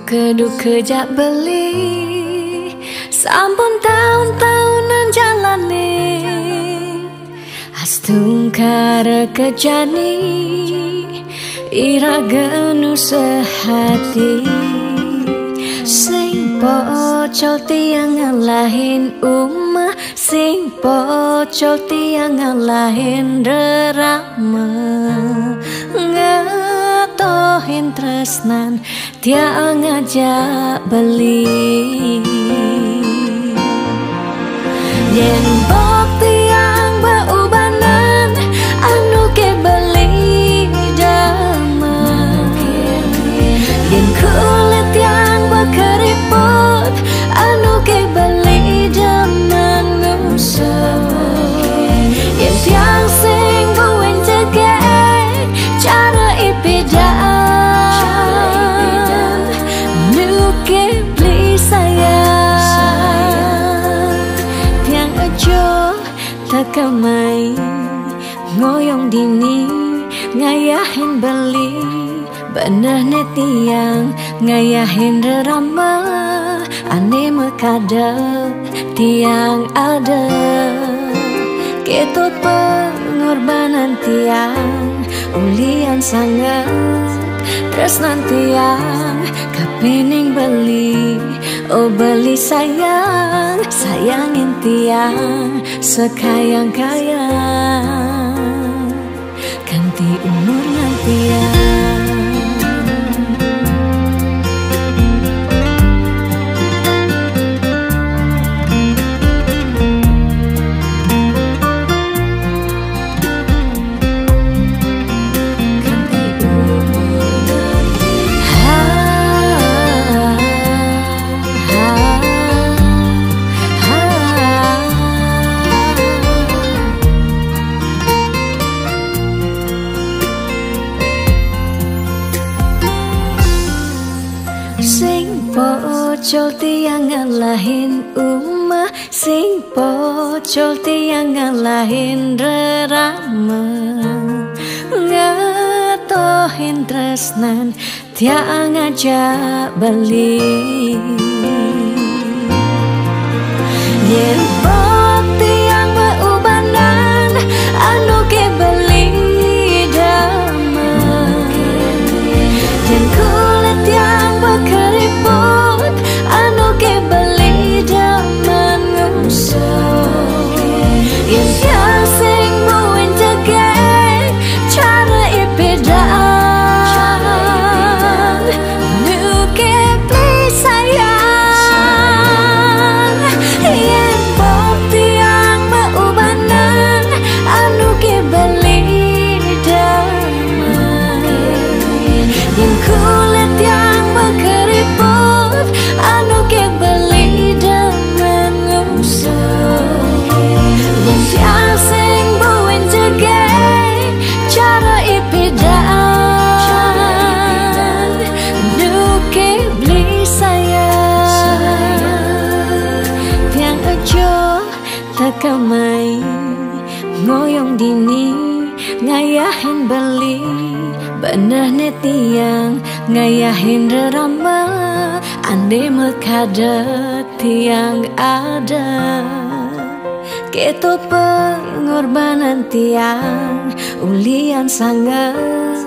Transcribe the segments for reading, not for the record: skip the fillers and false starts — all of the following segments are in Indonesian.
Duke-duke jak beli sampun tahun-tahunan jalane astungkara kejani ira genu sehati sing pocol tiang ngalahin umah sing pocol tiang ngalahin rerama ngatohin tresnan tiang ngajak beli yen bok tiang beubanan anu ke beli damai yen kulit yang berkeriput anu ke beli damai nusuk yen tiang sing buin jegek cara ipidan nuke beli sayang tiang aja takamai ngoyong dini ngayahin beli bener netiang ngayahin rerama ane mekadep tiang ada ketut pengorbanan tiang ulian sangat tresnan tiang kapening beli oh beli sayang sayangin tiang sekayang-kayang ganti umur tiang. Sing pocol tiang ngalahin umah sing pocol tiang ngalahin rerama ngatohin tresnan tiang ngajak beli yen bok tiang beubanan anu ke beli damai yen kulit yang berkeriput anu ke beli daman ngusuk yen tiang sing buin jegek cara ipidan nuke beli sayang yen bok tiang beubanan anu ke beli damai yen kulit yang berkeriput anu ke beli daman ngusuk yen tiang sing buin jegek cara ipidan nuke beli sayang tiang aja takamai ngoyong dini ngayahin beli bener netiang ngayahin rerama ande mekadet tiang ada ketut pengorbanan tiang ulian sangat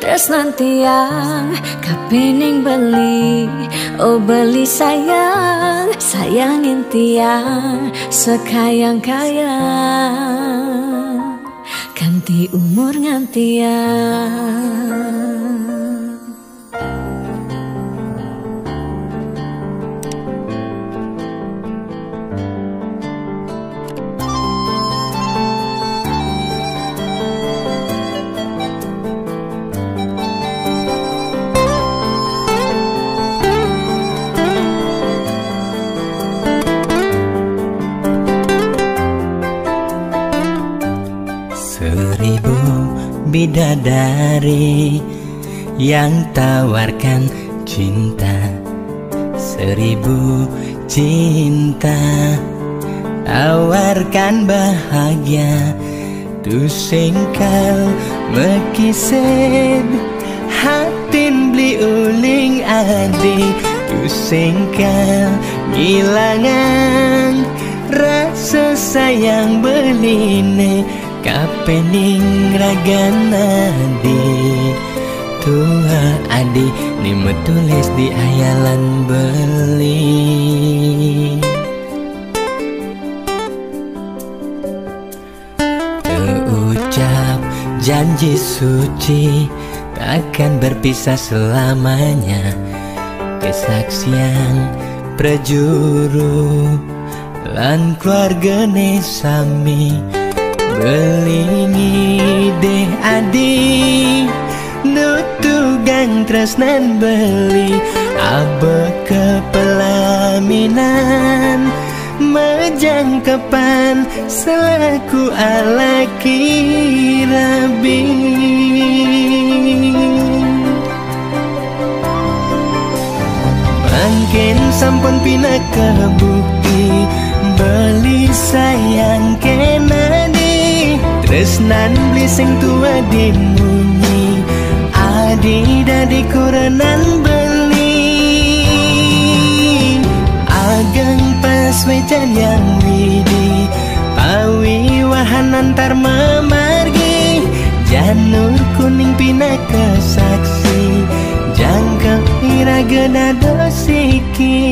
tresnan tiang kapening beli oh beli sayang sayangin tiang sekayang-kayang ganti umur ngantiang. Seribu bidadari yang tawarkan cinta, seribu cinta tawarkan bahagia, tu singkal mekised hati mungkin beli uling adi tusengkal ngilangan rasa sayang beline kapening ragana di tua adi ni metulis di ayalan beli terucap janji suci takkan berpisah selamanya kesaksian prajuru lan keluargane sami belingi deh adi nutugang tresnan beli abe kepelaminan majangkepan selaku alaki rabi mungkin sampun pina kebukti beli sayang kenadi tresnan beli sing tua dimunyi adi dadi kurenan beli ageng pas wejan yang widi pawi wahan antar memargi janur kuning pina kesaksi jangka iragena dosiki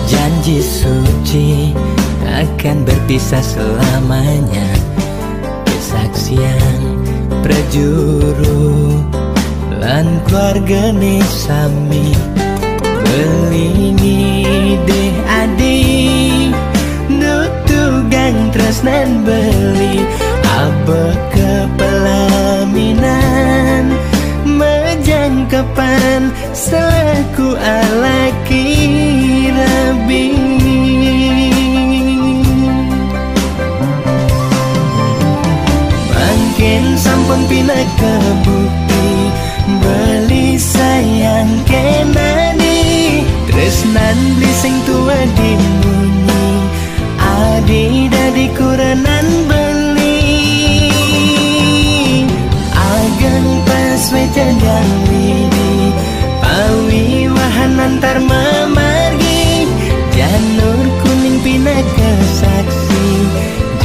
janji suci akan berpisah selamanya kesaksian prajuru lan keluargane sami belingi deh adi nutugang tresnan beli abe kepelaminan majangkepan selaku alaki rabi mungkin sampun pina kebukti beli sayang kenani tresnan beli sing tua dimunyi adi dadi kurenan beli ageng pas wejan dan widi pawi wahan antar memargi janur kuning pina kesaksi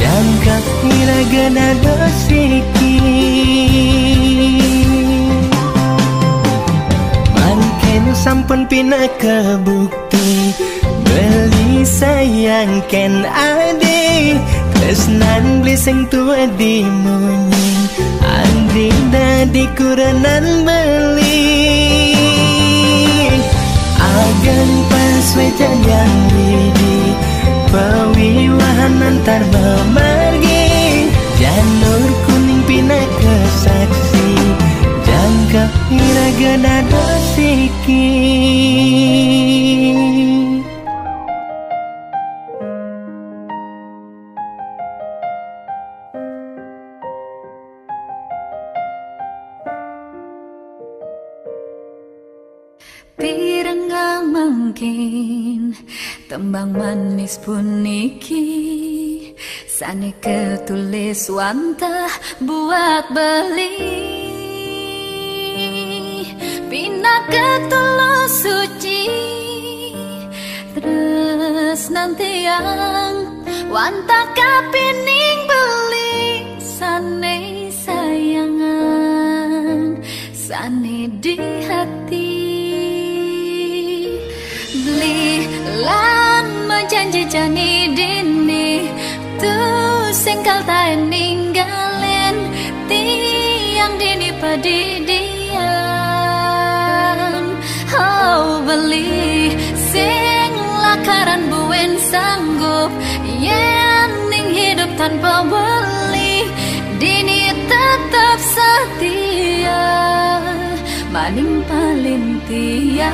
jangka iragena dosiki mungkin sampun pina kebukti beli sayang ken ade tresnan beli sing tua dimunyi andi dadi kurenan beli ageng pas wejan yang widi pawi wahan antar memargi janur kuning pina kesaksi jangka iragena dosiki Pirang gak mungkin tembang manis puniki sane ketulis wantah buat beli pina ketulus suci terus nanti yang wantah kapining beli sane sayangan sane di hati beli lan menjanji jani dini tuh singkal tak ninggalin tiang dini padidian oh beli sing lakaran buen sanggup yen ning hidup tanpa beli dini tetap setia maning palintia.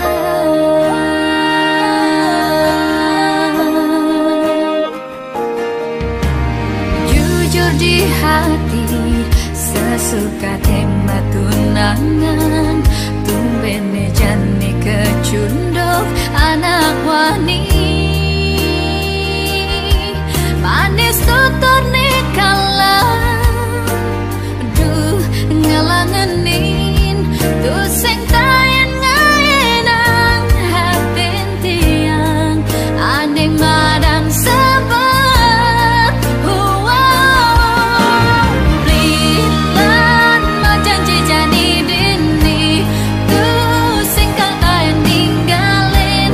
Jujur di hati sesuka tema tunangan, tumbene jani kecunduk anak wani, manis tutur nikalah duh ngelangenin tuh sing tayen ngaenang hatin tiang aneh madan sebab blilan majanji jani dini tuh sing kang tayen ninggalin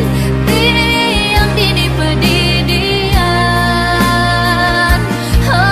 tiang dini pedidian. Oh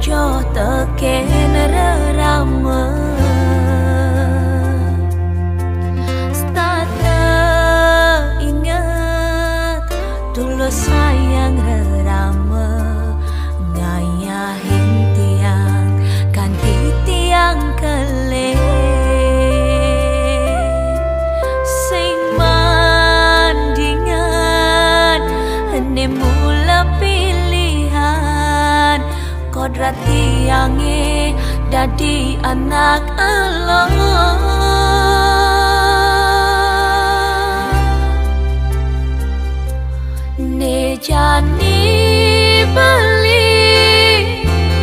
Ejo teken rerama Stata ingat dulu sayang rerama Ngayahin tiang ganti tiang kele Sing mandingan hene mula pilihan Kodrat tiange dadi anak Allah Ne jani beli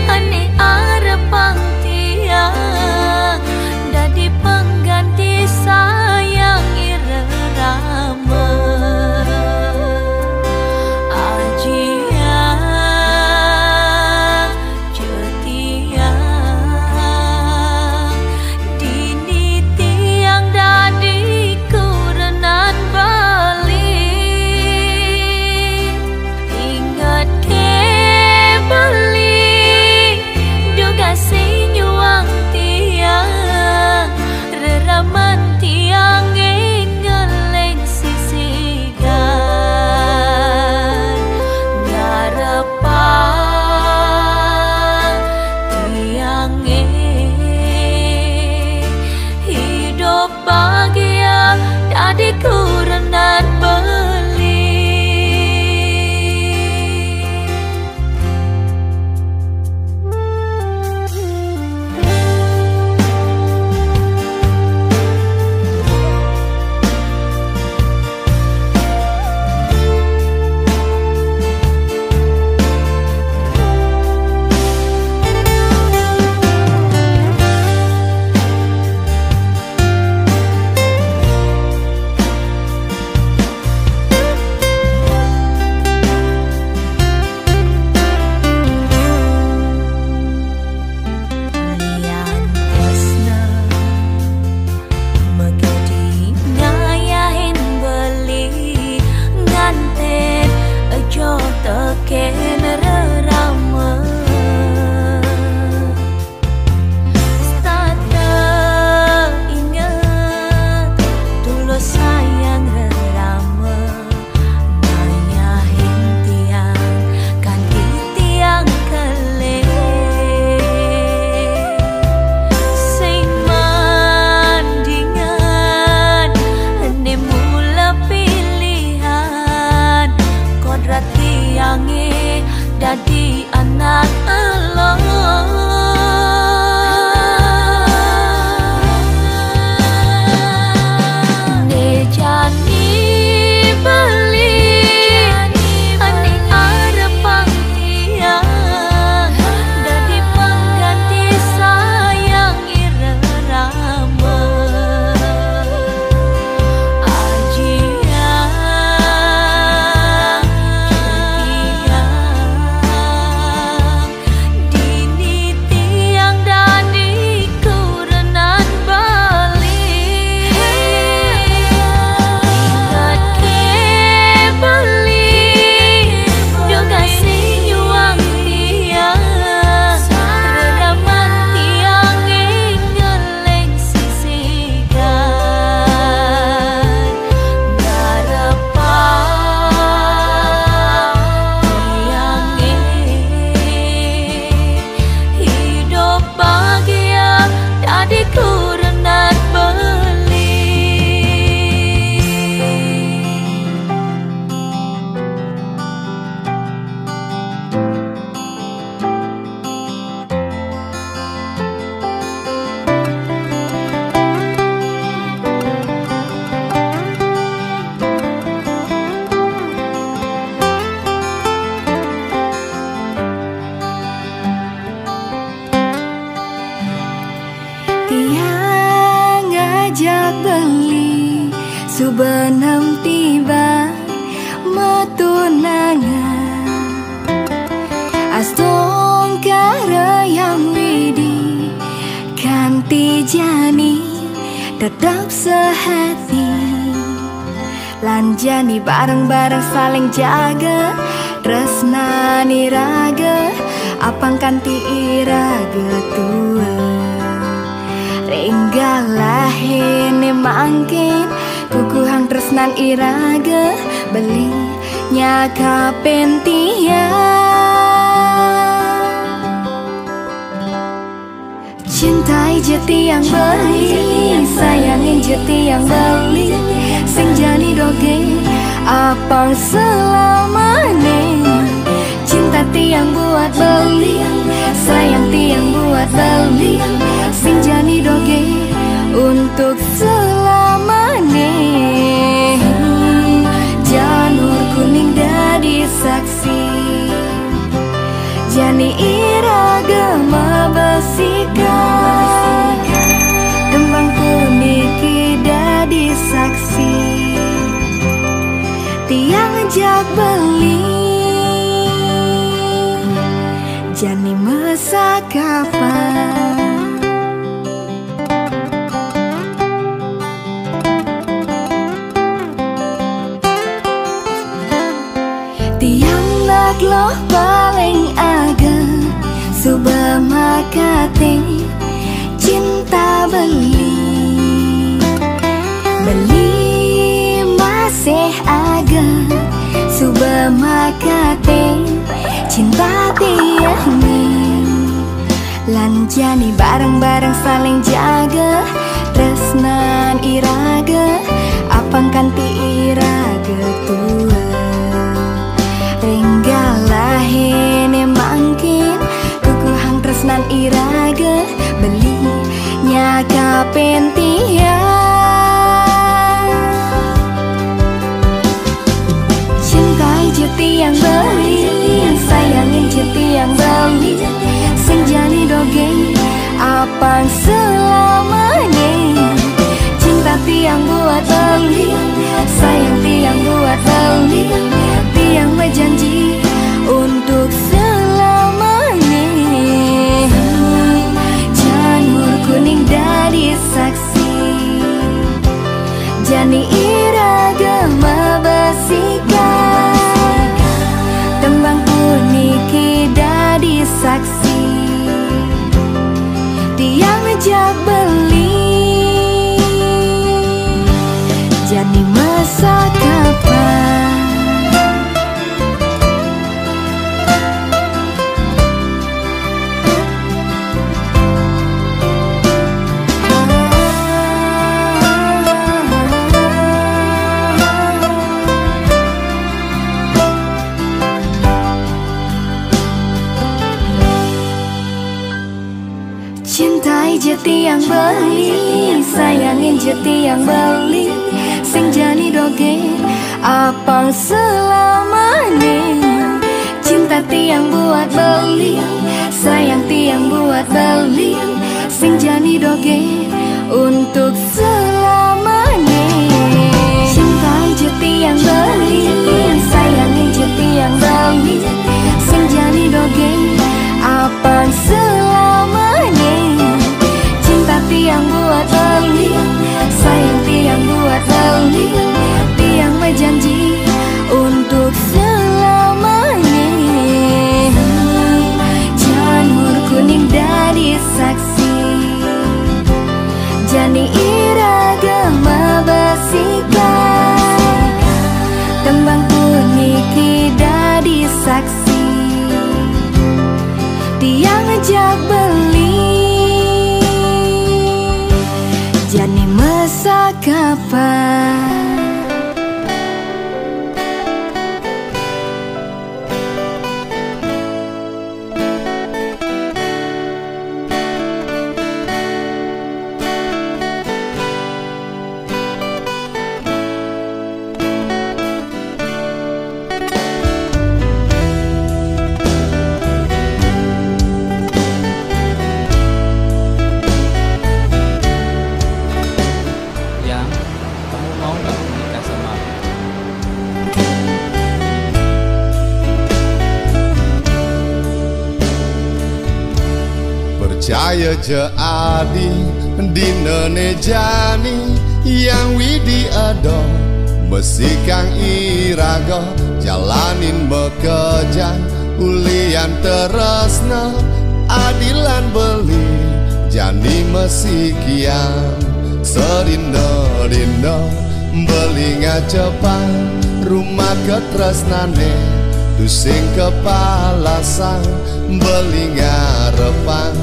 ane arepang tiang dadi pengganti sayang irama Dadi anak Allah Ne jani beli ane arepang tiang dadi pengganti sayang irama beli subenam tiba matunangan astong kara yang widi kanti jani tetap sehati lanjani bareng-bareng saling jaga tresnani raga apa apang kanti iraga tua Renggalah hene mangkin kukuhang tresnan iraga beli nyaka pentia Cintai jeti yang beli sayangin jeti yang beli sing jani doge apang selamane cinta tiang buat beli sayang tiang buat beli sing jani doge untuk selamane janur kuning dadi saksi jani iraga mabasikan tembang kuning dadi saksi tiang jak beli jani masa kapan tiang nak loh paling agak subah makate cinta beli masih agak subah makate cinta tiangni lanjani bareng-bareng saling jaga tresnan iraga apang kanti iraga tua Renggalah hene mangkin kukuhang tresnan iraga beli nyaka pentia Cintai jeti yang beli sayangin jeti yang beli sing jani doge apang selamane cinta tiang buat beli sayang tiang buat beli tiang berjanji untuk selamane janur kuning dari saksi jani iraga mabasikan tembang kuning dadi saksi tiang jak beli jani masa kapan Cintai jeti yang beli sayangin jeti yang beli sing jani doge apang selamane cinta tiang buat beli sayang tiang buat beli sing jani doge untuk selamane cintai jeti yang beli sayangin jeti yang beli sing jani doge apang selamane tiang buat beli sayang tiang buat beli tiang berjanji untuk selamane janur kuning dari saksi jani iraga mabasikan tembang kuning dari saksi tiang jak beli jani masa kapan Percaya je adi dinene jani yang widi ado mesti kang iraga jalanin bekerja ulian teresna adilan beli jani mesikian sedina-dina beli ngacepan rumah ketresnane tusing kepala sang beli ngarepan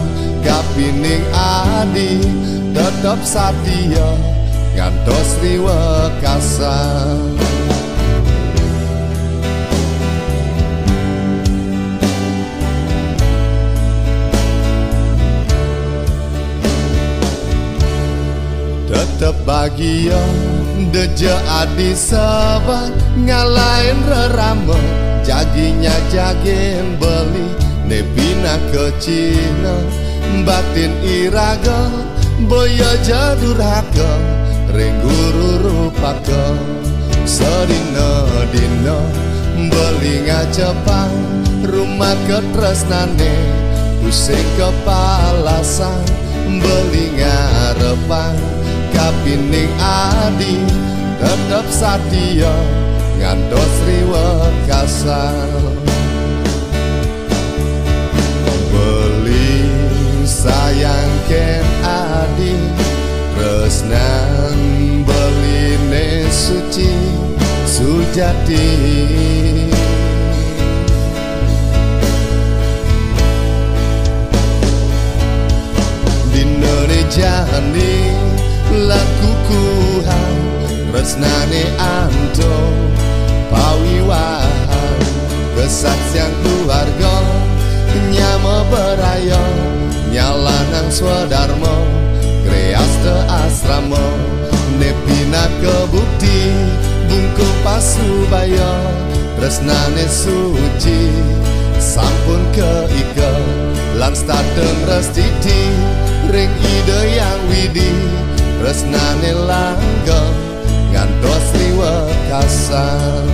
kapining adi tetep satia ngantos riwekasan. Tetep bahagia deje adi sabar ngalahin rerama jaginya jagin beli nepina ke Cina batin iraga boya jadurhaka ring guru rupaka sedina-dina beli ngacepan rumah ketresnane pusing kepala sang beli ngarepan kapining adi tetep satia ngantos riwekasan. Beli sayang ken adi tresnan beline suci sujati dinone jani laku kuhan tresnane anto pawiwahan kesaksian keluarga nyama beraya nyalanang swadarma kreas te asrama nepina kebukti bungkung pasubaya tresnane suci sampun keika lan stateng restiti ring ide yang widi tresnane langgeng ngantos riwekasan.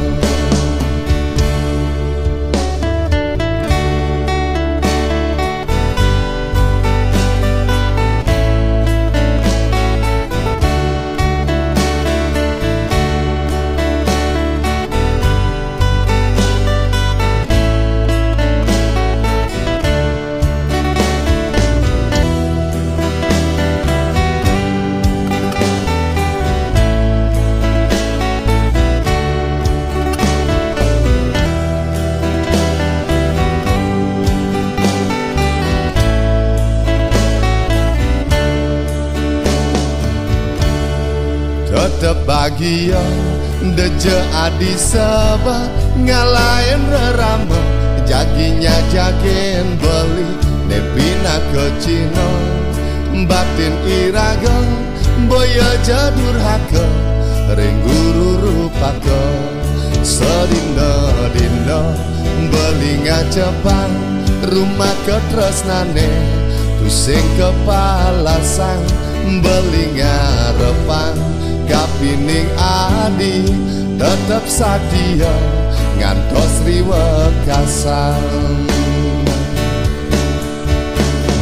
Tetep bahagia deje adi sabar ngalahin rerama jaginya jagin beli nepina ke Cina batin iraga boya jadurhaka ring guru rupaka sedina-dina beli ngacepan rumah ketresnane tusing kepala sang beli ngarepan kapining adi tetep satia ngantos riwekasan.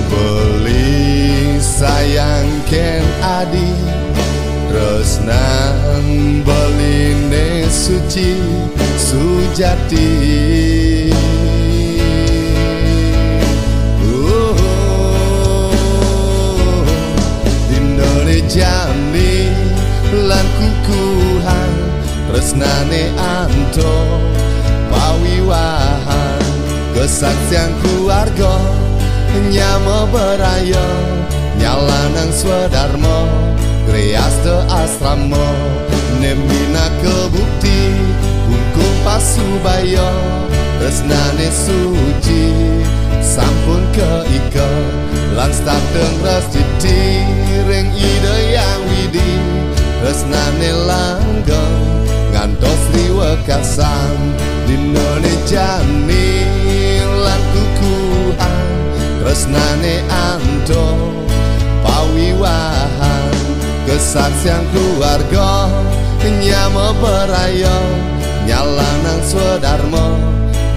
Beli sayang ken adi tresnan beline suci sujati dinone jami lan kukuhan tresnane anto pawiwahan kesaksian keluarga nyama beraya nyalanang swadarma kreas te asrama nemina kebukti bungkung pasubaya tresnane suci sampun keika lan stateng restiti ring ide yang widi tresnane langgeng ngantos riwekasan dinone jani lan kukuhan tresnane anto pawiwahan kesaksian keluarga nyama beraya nyalanang swadarma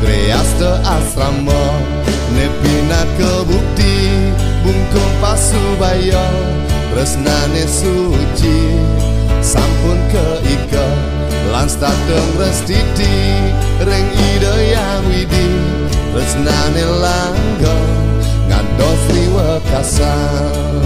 kreas te asrama nepina kebukti bungkung pasubaya tresnane suci sampun keika lan stateng restiti ring ide yang widi Resnane langgo ngantos liwekasan.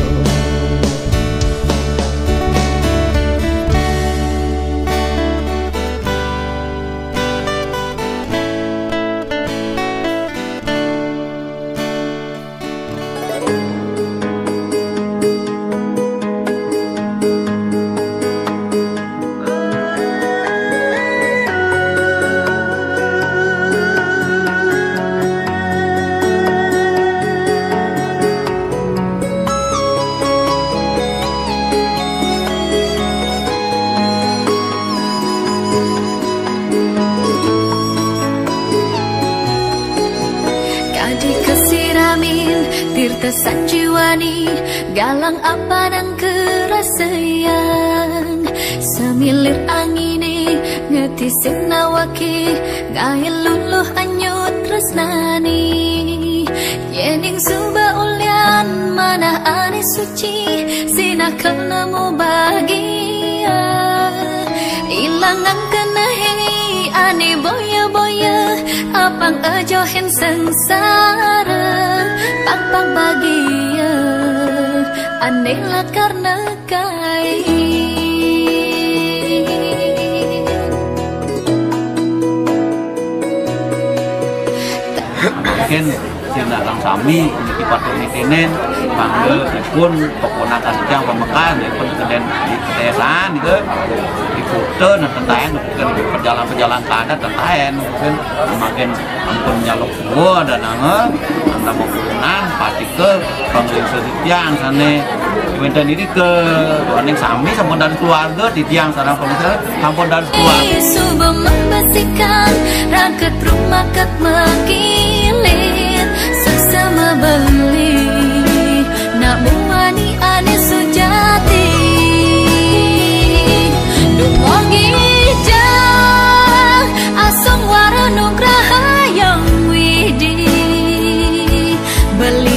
Tirta sanjiwani galang apa nang kerasayang semilir angine ngetisin nawaki gail luluh anyut tresnani yening suba ulyan mana ane suci sina kenamu bahagia ilangan kenahi ane boya-boya apang ajohin sengsara pang bahagia anehlah karena kai mungkin sina lang sami di patuni kenen panggil pun keponakan yang pemekan pun keden di ketesan itu di foto dan tentayan perjalanan kada tentayan mungkin makin ampun nyalok gua dan anda mau punan pasti ke panggil setiang sana minta diri ke yang sami sampun dari keluarga di tiang sarang pemirsa sampun dari keluarga subuh membersihkan rangket rumah kat mengilir sesama beli nak buani ane sujati dumongi jang asong wara nugraha yang widi beli